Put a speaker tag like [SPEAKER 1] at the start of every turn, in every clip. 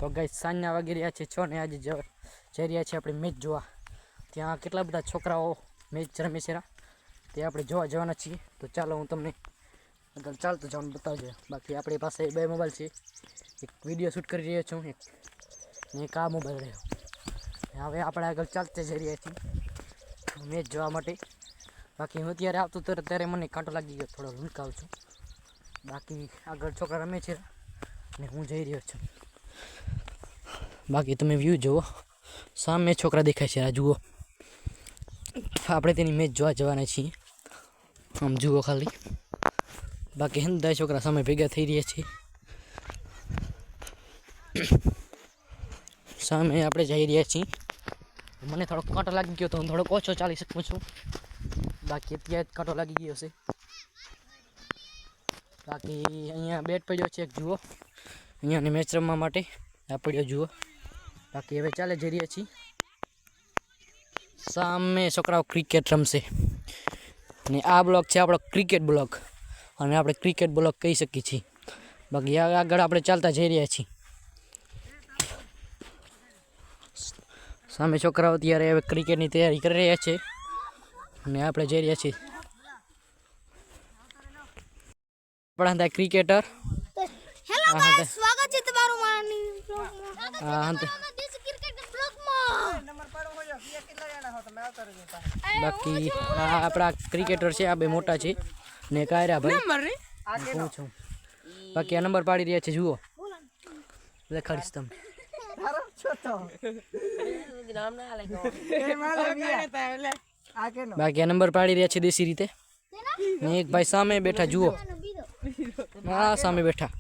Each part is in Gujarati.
[SPEAKER 1] તો ગાઈસ સાંજના વાગી રહ્યા છે 6 ને આજે જઈ રહ્યા છીએ આપણે મેચ જોવા। ત્યાં કેટલા બધા છોકરાઓ મેચ રમે છે તે આપણે જોવા જવાના છીએ। તો ચાલો હું તમને આગળ ચાલતો જવાનું બતાવજો। બાકી આપણી પાસે બે મોબાઈલ છે, એક વિડીયો શૂટ કરી રહ્યો છું ને એક આ મોબાઈલ રહ્યો। હવે આપણે આગળ ચાલતે જઈ રહ્યા છીએ મેચ જોવા માટે। બાકી હું ત્યારે આવતો હતો ત્યારે મને કાંટો લાગી ગયો, થોડો લુકાવ છું। બાકી આગળ છોકરા રમે છે ને હું જઈ રહ્યો છું। બાકી તમે વ્યૂ જુઓ, સામે છોકરા દેખાય છે, આ જુઓ। આપણે તેની મેચ જોવા જવાના છીએ, આમ જુઓ ખાલી। બાકી હંધા છોકરા સામે ભેગા થઈ રહ્યા છે, સામે આપણે જઈ રહ્યા છીએ। મને થોડોક કાંટો લાગી ગયો તો હું થોડોક ઓછો ચાલી શકું છું, બાકી અત્યારે કાંટો લાગી ગયો છે। બાકી અહીંયા બેટ પડ્યો છે એક જુઓ, અહીંયાની મેચ રમવા માટે આ પડ્યો જુઓ। બાકી હવે ચાલે જઈ રહ્યા છીએ, સામે છોકરાઓ ક્રિકેટ રમશે ને આ બ્લોક છે આપણો ક્રિકેટ બ્લોક, અને આપણે ક્રિકેટ બ્લોક કહી શકીએ છીએ। બાકી આગળ આપણે ચાલતા જઈ રહ્યા છીએ, સામે છોકરાઓ અત્યારે હવે ક્રિકેટની તૈયારી કરી રહ્યા છે અને આપણે જઈ રહ્યા છીએ। આપણા ક્રિકેટર
[SPEAKER 2] હેલો ગાઈસ, સ્વાગત છે તમારું મારી
[SPEAKER 1] હા બાકી આપણા ક્રિકેટર છે, આ બે મોટા છે ને કાયરા ભાઈ હું છું। બાકી આ નંબર પાડી રહ્યા છે, જુઓ દેખાડીશ તમને। બાકી આ નંબર પાડી રહ્યા છે દેશી રીતે ને એક ભાઈ સામે બેઠા જુઓ, હા સામે બેઠા।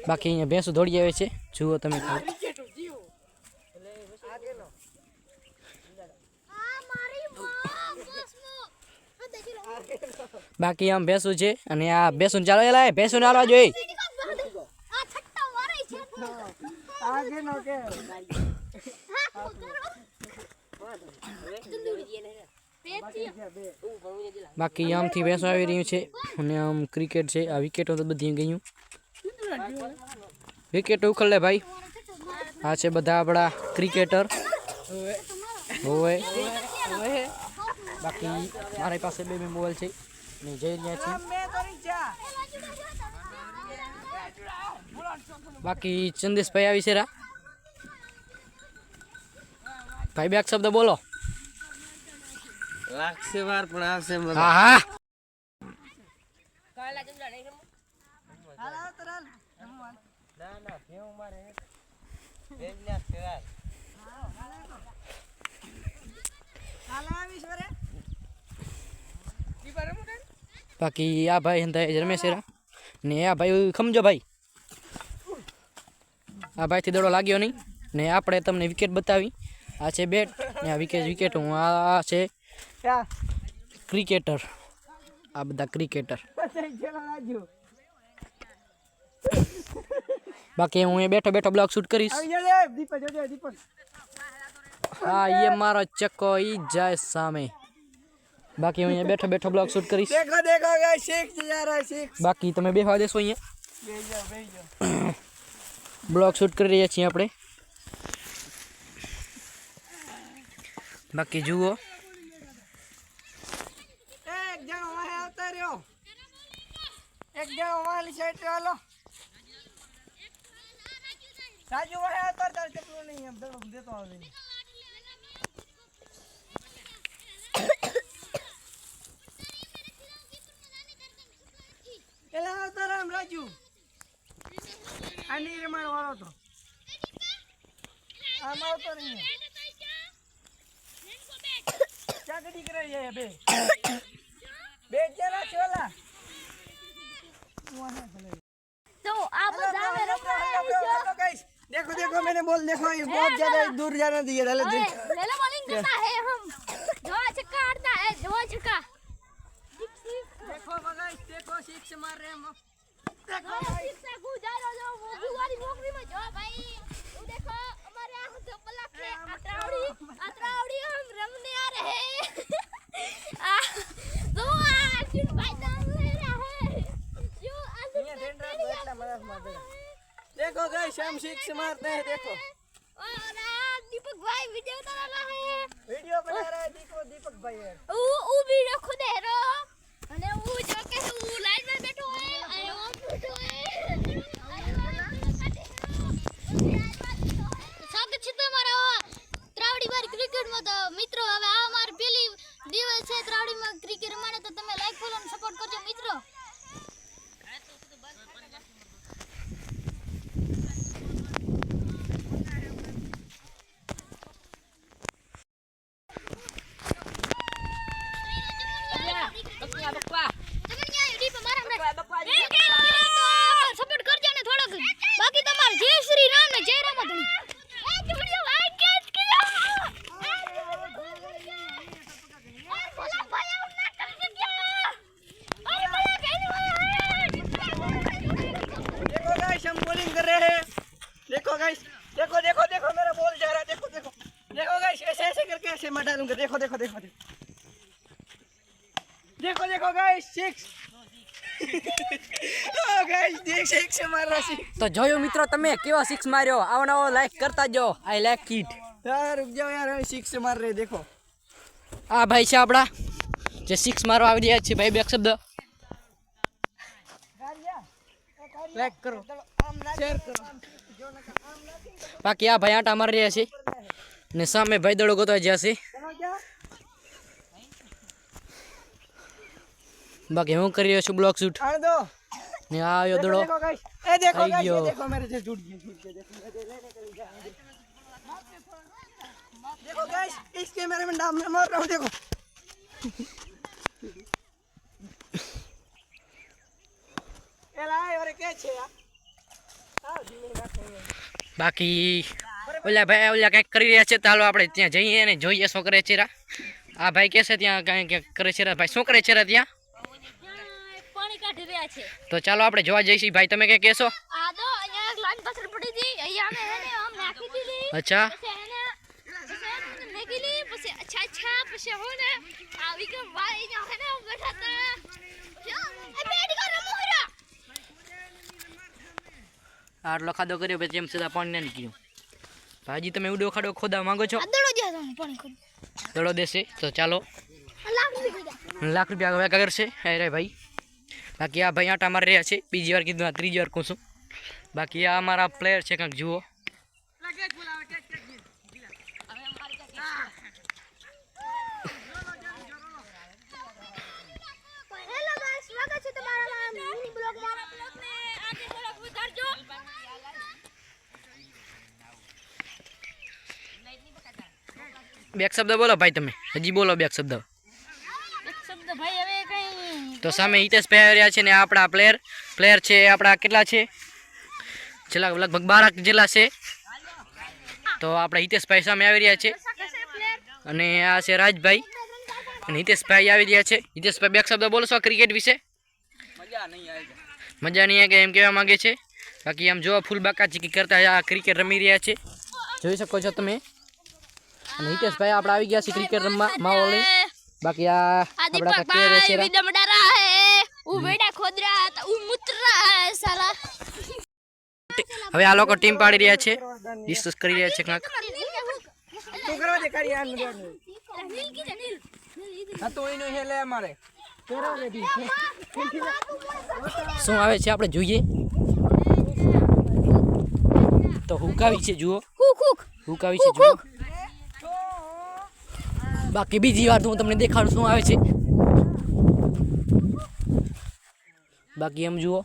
[SPEAKER 1] બાકી અહીંયા ભેંસો દોડી આવે છે, જુઓ તમે ખાલી। બાકી આમ ભેંસું છે અને આ ભેંસું ચાલો એલા ભેંસું હાલવા જોઈએ। બાકી આમથી ભેંસો આવી રહ્યું છે અને આમ ક્રિકેટ છે, આ વિકેટો તો બધી ગયું, વિકેટ ઉખડ લે ભાઈ। આ છે બધા આપણા ક્રિકેટર હોય। બાકી મારી પાસે બે મોબાઈલ છે ને જઈ રહ્યા છીએ। બાકી ચંદેશભાઈ આવી છે ભાઈ, બે શબ્દ બોલો।
[SPEAKER 3] લાગશે વાર પણ આવશે મજા।
[SPEAKER 1] હા હા બાકી આ ભાઈ હંતા રમે છે ને આ ભાઈ સમજો ભાઈ, આ ભાઈથી દડો લાગ્યો નહીં ને આપણે તમને વિકેટ બતાવી। આ છે બેટ ને આ વિકેટ હું આ છે ક્રિકેટર, આ બધા ક્રિકેટર। બાકી હું એ બેઠો બેઠો બ્લોગ શૂટ કરીશ। હા એ મારો ચક્કો ઈ જાય સામે। બાકી હું અહીંયા બેઠો બેઠો બ્લોગ શૂટ કરીશ। બાકી તમે બેસવા દેશો અહીંયા, બ્લોગ શૂટ કરી રહ્યા છીએ આપણે। બાકી જુઓ
[SPEAKER 3] રાજુ આની રમાડ વાળો તો આમ આવતો નહીં, ક્યાં ગડી કરાઈ જાય બે બે જરા ચોલા।
[SPEAKER 2] तो आप जावे रखना है
[SPEAKER 3] गाइस, देखो देखो मैंने बोल देखो ये बहुत ज्यादा दूर जाना दिया डाले
[SPEAKER 2] ले ले बॉलिंग करता है हम, जो छक्का आता है जो छक्का।
[SPEAKER 3] देखो गाइस, देखो सिक्स मार रहे हम,
[SPEAKER 2] देखो सिक्स से गुजारो जो वो वाली नौकरी में जो भाई वो देखो हमारे यहाँ जो पलक है अतरावड़ी हम रमने आ रहे हैं। तो अर्जुन भाई नाम ले रहा है जो अर्जुन
[SPEAKER 3] देखो गाइस हम सिक्स मारते हैं देखो
[SPEAKER 2] और दीपक भाई वीडियो बना रहा है
[SPEAKER 3] वीडियो बना रहा है देखो दीपक भाई है
[SPEAKER 2] वो वीडियो खुद है रो અને હું જો કે હું લાઈન માં બેઠો હે અને ઓમ બેઠો હે સ્વાગત છે તમારા ત્રાવડી બાર ક્રિકેટ માં તો મિત્રો હવે આ માર પેલી દિવસ છે ત્રાવડી માં ક્રિકેટ રમાડે તો તમે લાઈક ફોલો અને સપોર્ટ કરજો મિત્રો સપોર્ટ કરજો ને થોડોક બાકી તમારે જય શ્રી રામ ને જય રામાધણી
[SPEAKER 3] देखो गाइस हम बॉलिंग कर रहे हैं देखो गाइस देखो देखो देखो मेरा बॉल जा रहा है देखो देखो देखो गाइस ऐसे ऐसे करके ऐसे मैं डालूंगा देखो देखो देखो देखो देखो गाइस सिक्स ओ गाइस देख सिक्स मार रहा सिक्स
[SPEAKER 1] તો જોયું મિત્રો તમે કેવા સિક્સ માર્યો આવો નવો લાઈક કરતા જો આઈ લાઈક ઇટ
[SPEAKER 3] यार रुक जाओ यार हम सिक्स मार रहे देखो
[SPEAKER 1] આ ભાઈ છે આપણા જે સિક્સ મારવા આવી રહ્યા છે ભાઈ બે શબ્દ
[SPEAKER 3] लाइक करो शेयर करो
[SPEAKER 1] બાકી આ ભાઈ આંટા મારી રહ્યા છે ને સામે ભાઈ દડો ગોતવા જ્યાં છે
[SPEAKER 3] चलो क्या
[SPEAKER 1] બાકી હું કરી રહ્યો છું બ્લોક શૂટ
[SPEAKER 3] आने दो
[SPEAKER 1] ને આ આવ્યો દડો
[SPEAKER 3] देखो गाइस ए देखो गाइस
[SPEAKER 1] अयो।
[SPEAKER 3] ये देखो मेरे से जुड़ गया देखो मेरे लेने के लिए देखो गाइस इस कैमरे में नाम मैं मार रहा हूं देखो ए लाए और के छे यार आओ जीवन का
[SPEAKER 1] બાકી ઓલા ભાઈ ઓલા કંઈક કરી રહ્યા છે તો હાલો આપણે ત્યાં જઈએ અને જોઈએ શું કરે છે રા આ ભાઈ કહે છે ત્યાં કંઈક કરે છે રા ભાઈ શું કરે છે રા ત્યાં
[SPEAKER 2] પાણી કાઢી રહ્યા છે
[SPEAKER 1] તો ચાલો આપણે જોવા જઈશું ભાઈ તમે કંઈ કહેશો
[SPEAKER 2] આ દો અહીંયા એક લાઈન પથર પડી હતી અહીંયા અમે એને આમ નાખી દીધી
[SPEAKER 1] અચ્છા
[SPEAKER 2] પછી એને નાખી લી પછી અચ્છા પછી હું ને આ વિક્રમ ભાઈ અહીંયા હે ને બેઠા હતા એ બેડી કર રમોરા
[SPEAKER 1] આટલો ખાધો કર્યો પછી એમ સીધા પાણી ના નીકળ્યું ભાજી તમે ઉડો ખાડો ખોદા માંગો છો
[SPEAKER 2] આ દડો જ્યાં તમે પાણી ખોદ
[SPEAKER 1] દડો દેશે તો ચાલો લાખ રૂપિયા હવે કરશે અરે ભાઈ બાકી આ ભાઈ આંટા મારી રહ્યા છે બીજી વાર કીધું આ ત્રીજી વાર કહું છું બાકી આ અમારા પ્લેયર છે કંઈક જુઓ
[SPEAKER 2] હેલો ગાઈસ સ્વાગત છે તમારા મિની બ્લોગમાં ને આજે થોડોક વધારજો
[SPEAKER 1] બે એક શબ્દ બોલો ભાઈ તમે હજી બોલો બે એક શબ્દ
[SPEAKER 2] એક શબ્દ ભાઈ હવે કઈ
[SPEAKER 1] તો સામે હિતેશભાઈ આવી રહ્યા છે ને આપણા પ્લેયર છે આપણા કેટલા છે છેલ્લા લગભગ 12 જેટલા છે તો આપણા હિતેશભાઈ સામે આવી રહ્યા છે અને આ છે રાજભાઈ અને હિતેશભાઈ આવી રહ્યા છે હિતેશભાઈ બે એક શબ્દ બોલો છો ક્રિકેટ વિશે મજા નહીં આવે એમ કહેવા માંગે છે બાકી આમ જો ફૂલ બાકાચીકી કરતા આ ક્રિકેટ રમી રહ્યા છે જોઈ શકો છો તમે અને હિતેશભાઈ આપણે આવી ગયા છે ક્રિકેટ રમવા માહોલ લઈ બાકી આ આપણા
[SPEAKER 2] दीपक
[SPEAKER 1] પ્લેયર છે
[SPEAKER 2] भाई विदम डरा है वो बेटा खोद रहा था वो मुत रहा है साला
[SPEAKER 1] હવે આ લોકો ટીમ પાડી રહ્યા છે ડિસ્કસ કરી રહ્યા છે કાંક
[SPEAKER 3] तू करो दे कर यार मेरे
[SPEAKER 2] नील की नील
[SPEAKER 3] हां तो इनो हेले हमारे तेरा रेडी
[SPEAKER 1] શું આવે છે આપણે જોઈએ તો હુકાવી છે જુઓ
[SPEAKER 2] हुक
[SPEAKER 1] હુકાવી છે જુઓ બાકી બીજી વાર તો હું તમને દેખાડું શું આવે છે બાકી એમ જુઓ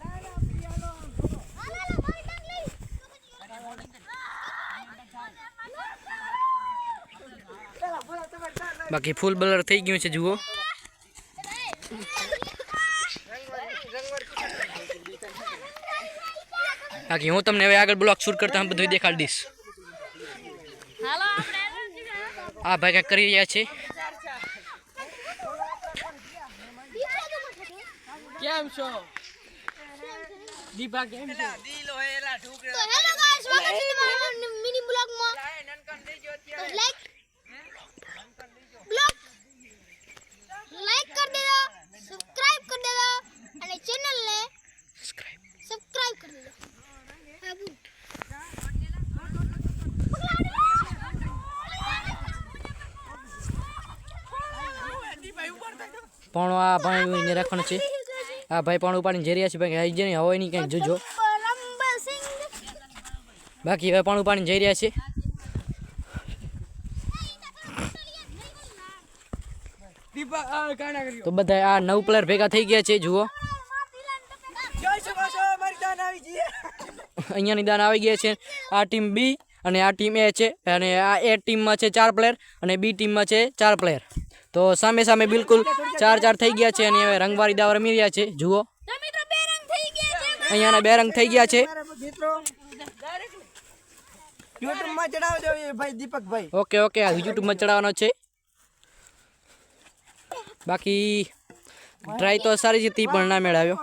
[SPEAKER 1] બાકી ફૂલ બ્લર થઈ ગયું છે જુઓ બાકી હું તમને હવે આગળ બ્લોક શૂટ કરતા બધું દેખાડી દઈશ
[SPEAKER 2] हेलो આપણે
[SPEAKER 1] આ ભાઈ કંઈક કરી રહ્યા છે
[SPEAKER 3] કેમ છો દીપા કેમ છો દિલો હેલા
[SPEAKER 2] તો
[SPEAKER 3] ઠુકરા
[SPEAKER 2] હેલો ગાઈસ સ્વાગત છે તમારા મિની બ્લોગમાં
[SPEAKER 3] નનકન દેજો
[SPEAKER 2] તો
[SPEAKER 3] અત્યારે
[SPEAKER 2] લાઈક कर देना सब्सक्राइब कर देना અને ચેનલ ને સબસ્ક્રાઇબ કરી દેજો
[SPEAKER 1] પણ આ ભાઈ રાખવાનું છે આ ભાઈ પણ ઉપાડીને જઈ રહ્યા છે ભાઈ આવી જાય હોય નહીં કંઈક જોજો બાકી હવે પણ ઉપાડીને જઈ રહ્યા છે તો બધા આ 9 પ્લેયર ભેગા થઈ ગયા છે જુઓ અહીંયાની દાન આવી ગયા છે આ ટીમ બી અને આ ટીમ એ છે અને આ એ ટીમમાં છે 4 પ્લેયર અને બી ટીમમાં છે 4 પ્લેયર તો સામે સામે બિલકુલ 4-4 થઈ ગયા છે અને હવે રંગવારી દાવ રમી રહ્યા છે જુઓ અહીંયાના 2 રંગ થઈ ગયા છે
[SPEAKER 3] યુટ્યુબમાં ચડાવજો ભાઈ દીપકભાઈ
[SPEAKER 1] ઓકે ઓકે આ યુટ્યુબમાં ચડાવવાનો છે બાકી ટ્રાય તો સારી જીતી પણ ના મેળવ્યો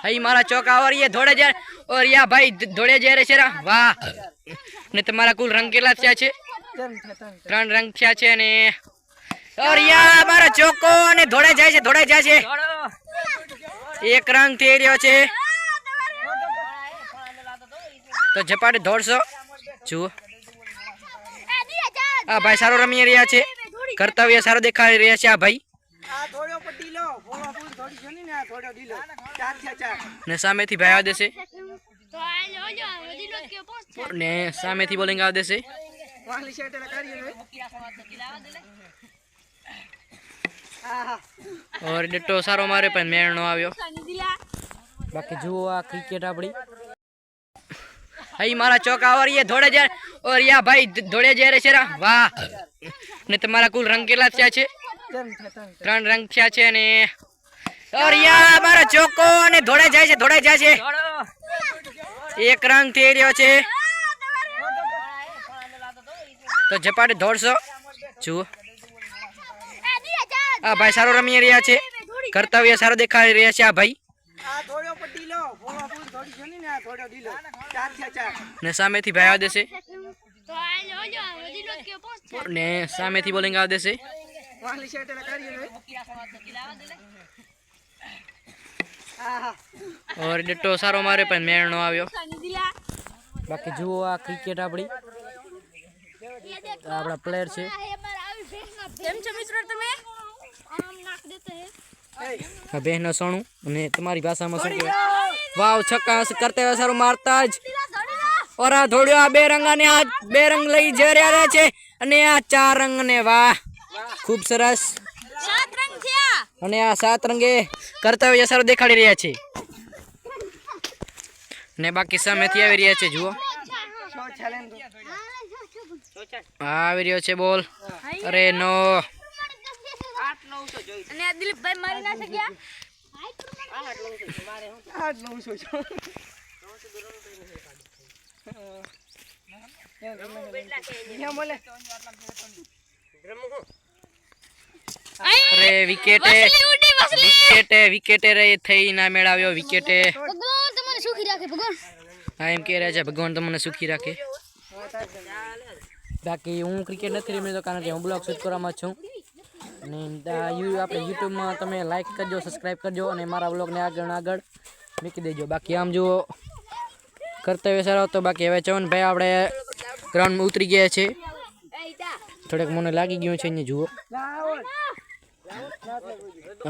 [SPEAKER 1] हई मारा चौका और ये दौड़े जा और या भाई दौड़े जा रहे छे वाह ने तुम्हारा कुल रंग केला थया छे 3 रंग थया छे ने और या मारा चौको ने दौड़े जाय छे एक रंग थई रह्यो छे तो झपाटे दौड़शो जुओ आ भाई सारो रमी रह्या छे कर्तव्य सारो देखाड़ी रह्या छे आ भाई ने सामेथी भाई आवे छे ने सामेथी बोलिंग आवे छे और डट्टो सारो मारे पण मेळ नो आव्यो बाकी जुओ आ क्रिकेट आपड़ी हई मारा चौका और ये दौड़े जा और या भाई दौड़े जा रहे छे वाह ने तुम्हारा कुल रंग केला थया छे 3 रंग थया छे ने और या मारा चौको ने दौड़े जाय छे एक रंग थई रह्यो छे तो झपाटे दौड़शो जुओ आ भाई सारो रमी रह्या छे कर्तव्य सारो देखाड़ी रह्या छे आ भाई ने सामेथी भाई आवे छे ने सामेथी बोलिंग आवे छे और डट्टो सारो मारे पण मेळ नो आव्यो बाकी जुओ आ क्रिकेट आपड़ी आपड़ा प्लेयर छे
[SPEAKER 2] કેમ છો મિત્રો તમે આમ નાખ દેતે હે
[SPEAKER 1] આ બહેનો સોણું અને તમારી ભાષામાં શું કહેવાય વાવ છક્કા કરતે હોય સારું મારતા જ और आ धोड़ियो आ 2 रंगाने आ 2 रंग लई જઈ રહ્યા છે અને આ 4 રંગ ને વાહ ખૂબ સરસ
[SPEAKER 2] 7 રંગ થયા
[SPEAKER 1] અને આ 7 રંગે કર્તવ્ય સારું દેખાડી રહ્યા છે ને બાકી સામેથી આવી રહ્યા છે જુઓ આવી રહ્યો છે બોલ અરે નો
[SPEAKER 2] 8-900 જોઈ અને આ દિલીપભાઈ મારી ના શક્યા
[SPEAKER 3] 8-900
[SPEAKER 1] अरे विकेटे रे थई ना मेळाव्यो विकेटे
[SPEAKER 2] ભગવાન તમને સુખી રાખે ભગવાન
[SPEAKER 1] હા એમ કહે રહ્યા છે ભગવાન તમને સુખી રાખે બાકી હું ક્રિકેટ નથી રમી તો કારણ કે હું બ્લોગ શૂટ કરવામાં છું અને આપણે યુટ્યુબમાં તમે લાઈક કરજો સબસ્ક્રાઈબ કરજો અને મારા બ્લોગને આગળ મૂકી દેજો બાકી આમ જો કર્તવ્ય સારો હતો બાકી હવે ચવનભાઈ આપણે ગ્રાઉન્ડમાં ઉતરી ગયા છે થોડેક મને લાગી ગયું છે અહીંયા જુઓ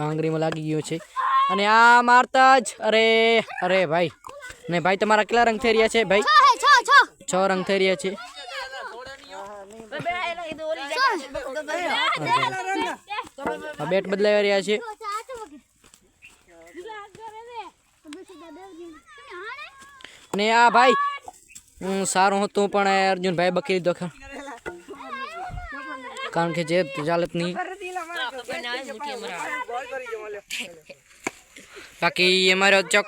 [SPEAKER 1] આંગળીમાં લાગી ગયું છે અને આ મારતા જ અરે ભાઈ ને ભાઈ તમારા કેટલા રંગ થઈ રહ્યા છે ભાઈ 6 રંગ થઈ રહ્યા છે બેટ બદલાઈ રહ્યા છે ને આ ભાઈ સારું હતું પણ અર્જુનભાઈ બકી દીધો કારણ કે જે ચાલત નહીં બાકી અમારો ચોક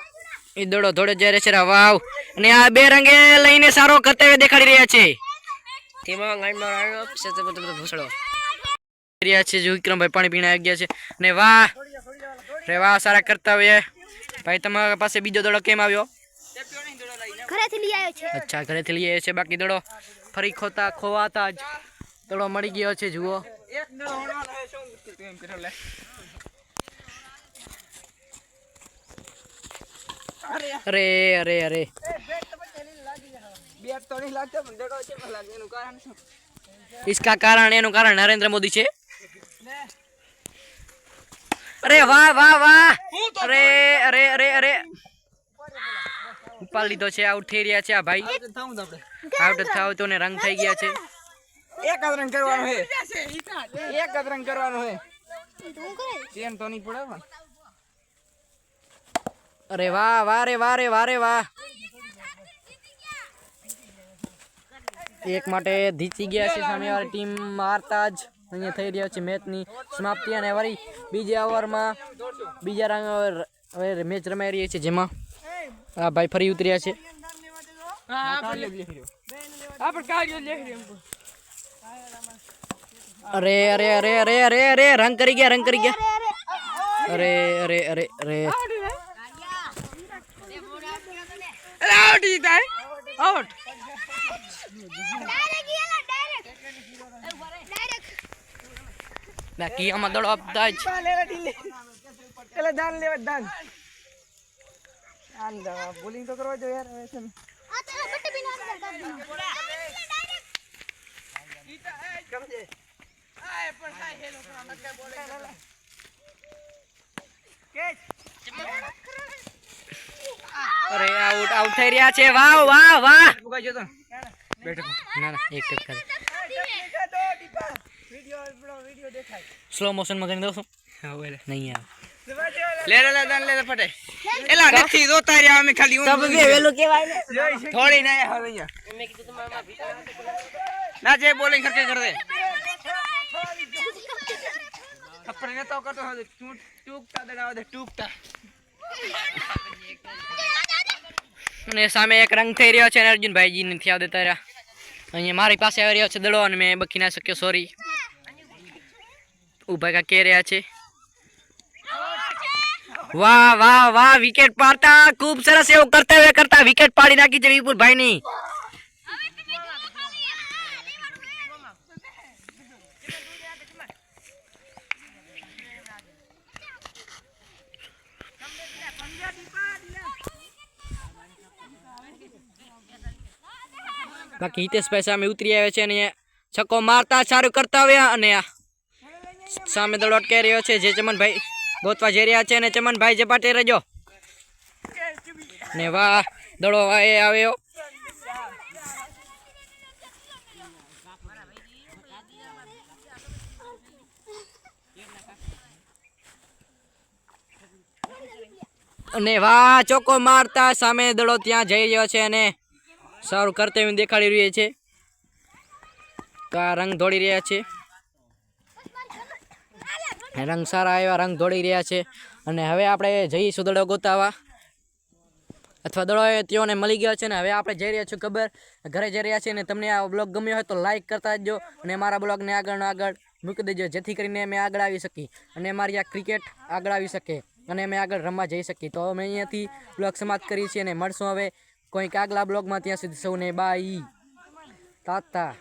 [SPEAKER 1] એ દડો દોડે જાય છે વાવ અને આ 2 રંગે લઈને સારો કર્તવ્ય દેખાડી રહ્યા છે તેમાં ગાઈડમાં આવ્યો છે તો બધો ભૂસડો રહ્યા છે જો વિક્રમભાઈ પાણી પીને આવી ગયા છે ને વાહ રે વાહ સારા કર્તવ્ય ભાઈ તમારા પાસે બીજો દડો કેમ આવ્યો
[SPEAKER 2] ઘરેથી લઈ આવ્યો છે
[SPEAKER 1] અચ્છા ઘરેથી લઈ આવ્યો છે બાકી દડો ફરી ખોવાતા જ દડો મળી ગયો છે જુઓ
[SPEAKER 3] એક દડો હોણવાનો હે શું તું એમ કરો લે
[SPEAKER 1] અરે
[SPEAKER 3] બેટ તો નહીં લાગતો પણ દડો છે પણ લાગે એનું કારણ શું
[SPEAKER 1] એનું કારણ નરેન્દ્ર મોદી છે અરે વાહ વાહ વાહ અરે અરે અરે અરે ઉપાડ લીધો છે આઉટ થઈ રહ્યા છે આ ભાઈ
[SPEAKER 3] થાવું તો આપણે
[SPEAKER 1] આઉટ થાવ તો ને રંગ થઈ ગયા છે
[SPEAKER 3] એક જ રંગ કરવાનો છે એક જ રંગ કરવાનો છે ચેન તો નહીં પડે પણ
[SPEAKER 1] અરે વાહ વાહ રે વાહ રે વાહ રે વાહ એક માટે જીતી ગયા છે સામેવાળી ટીમ મારતા જ અહીંયા થઈ રહ્યો છે મેચની સમાપ્તિ અને વળી બીજા ઓવરમાં બીજા રંગ હવે મેચ રમાઈ રહી છે જેમાં આ ભાઈ ફરી ઉતર્યા છે અરે અરે અરે અરે અરે અરે રંગ કરી ગયા અરે અરે અરે અરે
[SPEAKER 3] આઉટ
[SPEAKER 1] બાકી આમાં દડો આપતા જ
[SPEAKER 3] એટલે દાન લેવા દાન આમ બોલિંગ તો કરવા જો યાર હવે છે ને
[SPEAKER 2] આ તો બટ્ટી બિના અંદર કરી દો
[SPEAKER 3] ગમજે આય પણ કાઈ હેલો કરવા મત કઈ બોલે કેચ
[SPEAKER 1] અરે આઉટ આઉટ થઈ રહ્યા છે વાહ વાહ વાહ
[SPEAKER 3] ઉગા જો તો બેઠો
[SPEAKER 1] ના ના એક ટક કરે
[SPEAKER 3] વિડિયો દેખાય
[SPEAKER 1] સ્લો મોશન માં કરી દઉં છું નહીં આવે
[SPEAKER 3] લે લે લે દાન લે ફટે એલા નથી જોતા રહ્યા અમે ખાલી
[SPEAKER 1] વેલું કેવાય ને
[SPEAKER 3] થોડી ના હવે અહીંયા મેં કીધું તમારા ના જે બોલિંગ કરકે કર દે થપ્પડ ને તો કરતો હવે ટૂકતા દડાવ દે ટૂકતા
[SPEAKER 1] અને સામે એક રંગ થઈ રહ્યો છે અને અર્જુનભાઈજી નથી આવ દેતા રહ્યા અહીંયા મારી પાસે આવી રહ્યો છે દડો અને મેં બખી ના શક્યો સોરી ઉભા કા કે રહ્યા છે વાહ વાહ વાહ વિકેટ પાડતા ખૂબ સરસ એવું કરતા વિકેટ પાડી નાખી છે વિપુલભાઈ ની બાકી હિતેશભાઈ સામે ઉતરી આવ્યા છે અને છક્કો મારતા સારું કરતા આવ્યા અને સામે દડો અટકાઈ રહ્યો છે જે ચમનભાઈ ગોતવા જઈ રહ્યા છે અને ચમનભાઈ ઝપાટે રહેજો ને વાહ દડો આવ્યો અને વાહ ચોક્કો મારતા સામે દડો ત્યાં જઈ રહ્યો છે અને સારું કરતે દેખાડી રહ્યું છે તો આ રંગ દોડી રહ્યા છે રંગ સારા એવા રંગ દોડી રહ્યા છે અને હવે આપણે જઈશું દડો ગોતાવા અથવા દડો તેઓને મળી ગયો છે ને હવે આપણે જઈ રહ્યા છું ઘરે જઈ રહ્યા છીએ અને તમને આ બ્લોગ ગમ્યો હોય તો લાઈક કરતા જજો અને મારા બ્લોગને આગળ મૂકી દેજો જેથી કરીને અમે આગળ આવી શકી અને અમારી આ ક્રિકેટ આગળ આવી શકે અને અમે આગળ રમવા જઈ શકીએ તો અમે અહીંયાથી બ્લોગ સમાપ્ત કરીએ છીએ અને મળશું હવે કોઈક આગલા બ્લોગમાં ત્યાં સુધી સૌને બાય તાતા